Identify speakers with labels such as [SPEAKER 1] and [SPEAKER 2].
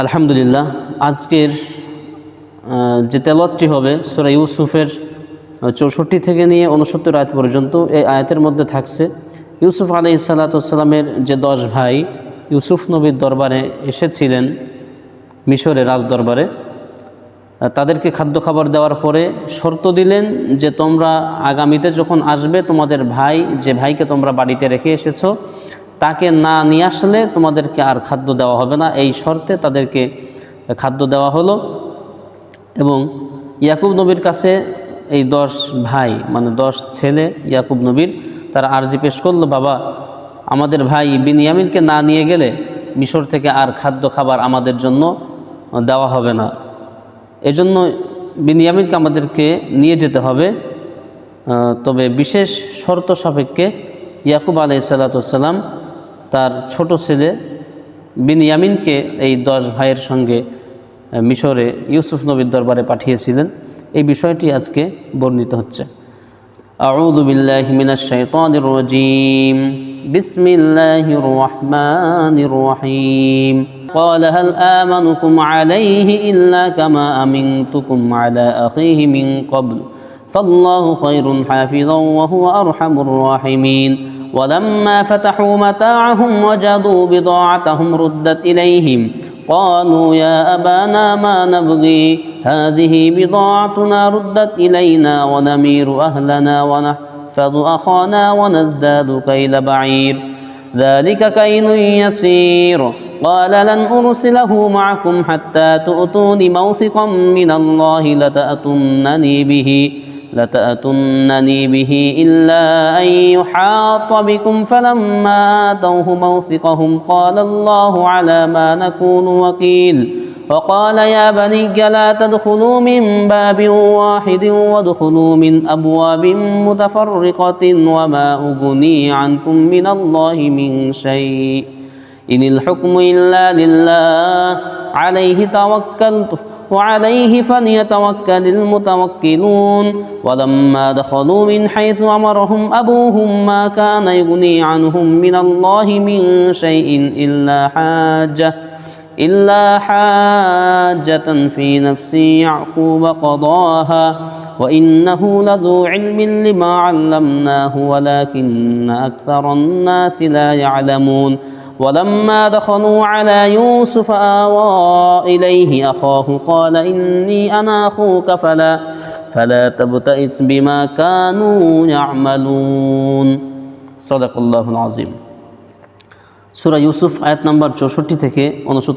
[SPEAKER 1] আলহামদুলিল্লাহ, আজকের যে তেলাওয়াতটি হবে সূরা ইউসুফের ৬৪ থেকে নিয়ে ৬৯ আয়াত পর্যন্ত। এই আয়াতের মধ্যে থাকছে ইউসুফ আলাইহিস সালাতু ওয়াস সালামের যে 10 ভাই ইউসুফ নবীর দরবারে এসেছিলেন, মিশরের রাজ দরবারে। তাদেরকে খাদ্য খাবার দেওয়ার পরে শর্ত দিলেন যে তোমরা আগামীতে যখন আসবে তোমাদের ভাই, যে ভাইকে তোমরা বাড়িতে রেখে এসেছো, তাকে না নিয়ে আসলে তোমাদেরকে আর খাদ্য দেওয়া হবে না। এই শর্তে তাদেরকে খাদ্য দেওয়া হলো। এবং ইয়াকুব নবীর কাছে এই 10 ভাই মানে 10 ছেলে ইয়াকুব নবীর, তারা আর্জি পেশ করলো, বাবা আমাদের ভাই বিনিয়ামিনকে না নিয়ে গেলে মিশর থেকে আর খাদ্য খাবার আমাদের জন্য দেওয়া হবে না, এজন্য বিনিয়ামিনকে আমাদেরকে নিয়ে যেতে হবে। তবে বিশেষ শর্ত সাপেক্ষে ইয়াকুব আলাইহিস সালাতু ওয়াস সালাম তার ছোট ছেলে বিনিয়ামিনকে এই 10 ভাইয়ের সঙ্গে মিশরে ইউসুফ নবীর দরবারে পাঠিয়েছিলেন। এই বিষয়টি আজকে বর্ণিত হচ্ছে। আউযু বিল্লাহি মিনাশ শাইতানির রাজীম, বিসমিল্লাহির রাহমানির রাহিম। قال هل آمنكم عليه إلا كما أمنتكم على أخيه من قبل فالله خير حافظا وهو أرحم الراحمين ولما فتحوا متاعهم وجدوا بضاعتهم ردت إليهم قالوا يا أبانا ما نبغي هذه بضاعتنا ردت إلينا ونمير أهلنا ونحفظ أخانا ونزداد كيل بعير ذلك كيل يسير قال لن أرسله معكم حتى تؤتون موثقا من الله لتأتونني به إلا أن يحاط بكم فلما آتوه موثقهم قال الله على ما نكون وكيل وقال يا بني لا تدخلوا من باب واحد وادخلوا من أبواب متفرقة وما أغني عنكم من الله من شيء إن الحكم إلا لله عليه توكلت وعليه فليتوكل المتوكلون ولما دخلوا من حيث أمرهم أبوهم ما كان يغني عنهم من الله من شيء إلا حاجة في نفس يعقوب قضاها وإنه لذو علم لما علمناه ولكن أكثر الناس لا يعلمون ولما دخلوا على يوسف آوى إليه أخاه قال إني أنا أخوك فلا تبتئس بما كانوا يعملون صدق الله العظيم। সূরা ইউসুফ আয়াত নাম্বার ৬৪ থেকে ৬৯